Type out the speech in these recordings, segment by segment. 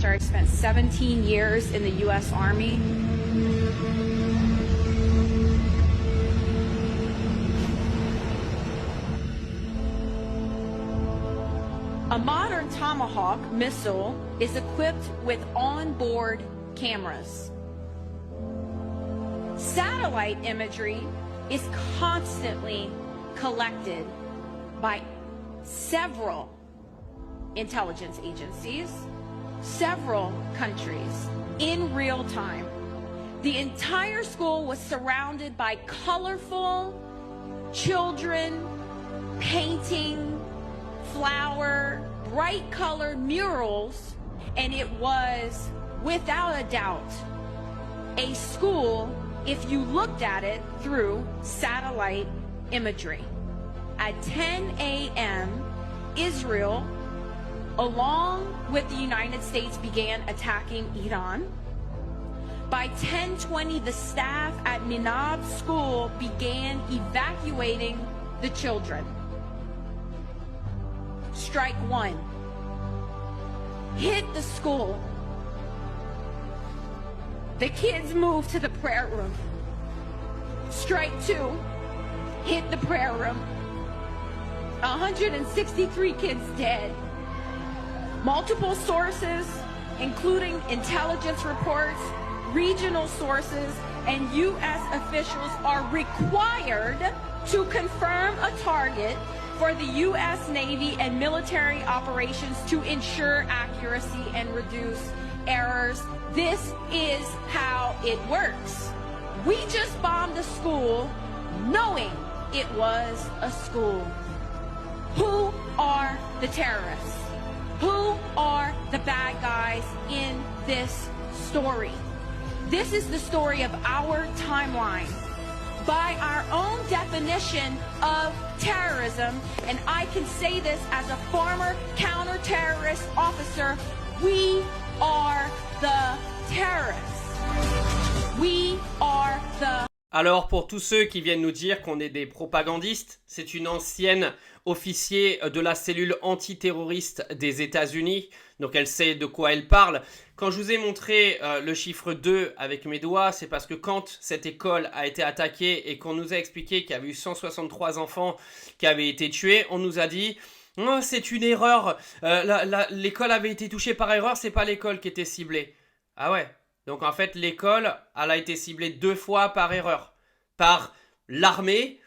military. I spent 17 years in the U.S. Army. A modern Tomahawk missile is equipped with onboard cameras. Satellite imagery is constantly collected by several intelligence agencies, several countries, in real time. The entire school was surrounded by colorful children painting flower, bright colored murals, and it was, without a doubt, a school if you looked at it through satellite imagery. At 10 a.m., Israel, along with the United States, began attacking Iran. By 10:20, the staff at Minab School began evacuating the children. Strike one. Hit the school. The kids moved to the prayer room. Strike two. Hit the prayer room. 163 kids dead. Multiple sources, including intelligence reports, regional sources, and U.S. officials are required to confirm a target for the U.S. Navy and military operations to ensure accuracy and reduce errors. This is how it works. We just bombed a school knowing it was a school. Who are the terrorists? Who are the bad guys in this story? This is the story of our timeline. By our own definition of terrorism, and I can say this as a former counter-terrorist officer, we are the terrorists. We are the... Alors, pour tous ceux qui viennent nous dire qu'on est des propagandistes, c'est une ancienne officier de la cellule antiterroriste des États-Unis, donc elle sait de quoi elle parle. Quand je vous ai montré le chiffre 2 avec mes doigts, c'est parce que quand cette école a été attaquée et qu'on nous a expliqué qu'il y avait eu 163 enfants qui avaient été tués, on nous a dit oh, c'est une erreur, l'école avait été touchée par erreur, c'est pas l'école qui était ciblée. Ah ouais, donc en fait l'école, elle a été ciblée 2 fois par erreur, par l'armée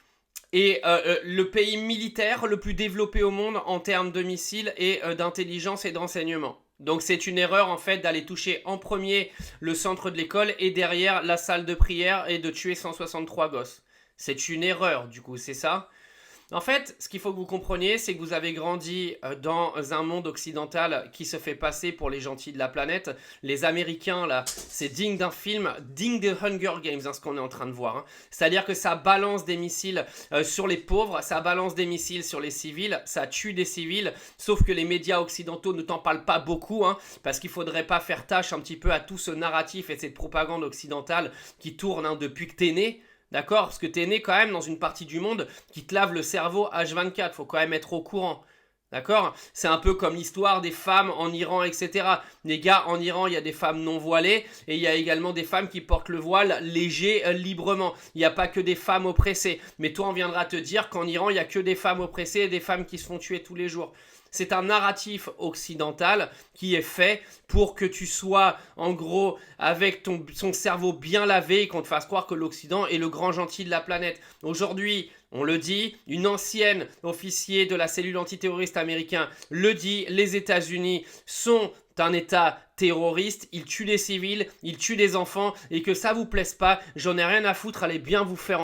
et le pays militaire le plus développé au monde en termes de missiles et d'intelligence et d'enseignement. Donc c'est une erreur en fait d'aller toucher en premier le centre de l'école et derrière la salle de prière et de tuer 163 gosses. C'est une erreur du coup, c'est ça ? En fait, ce qu'il faut que vous compreniez, c'est que vous avez grandi dans un monde occidental qui se fait passer pour les gentils de la planète. Les Américains, là, c'est digne d'un film, digne des Hunger Games, hein, ce qu'on est en train de voir. Hein. C'est-à-dire que ça balance des missiles sur les pauvres, ça balance des missiles sur les civils, ça tue des civils, sauf que les médias occidentaux ne t'en parlent pas beaucoup, hein, parce qu'il ne faudrait pas faire tâche un petit peu à tout ce narratif et cette propagande occidentale qui tourne hein, depuis que t'es né. D'accord? Parce que t'es né quand même dans une partie du monde qui te lave le cerveau H24. Faut quand même être au courant. D'accord? C'est un peu comme l'histoire des femmes en Iran, etc. Les gars, en Iran, il y a des femmes non voilées et il y a également des femmes qui portent le voile léger, librement. Il n'y a pas que des femmes oppressées. Mais toi, on viendra te dire qu'en Iran, il n'y a que des femmes oppressées et des femmes qui se font tuer tous les jours. C'est un narratif occidental qui est fait pour que tu sois, en gros, avec ton cerveau bien lavé et qu'on te fasse croire que l'Occident est le grand gentil de la planète. Aujourd'hui, on le dit, une ancienne officier de la cellule antiterroriste américaine le dit, les États-Unis sont un État terroriste, ils tuent des civils, ils tuent des enfants et que ça vous plaise pas, j'en ai rien à foutre, allez bien vous faire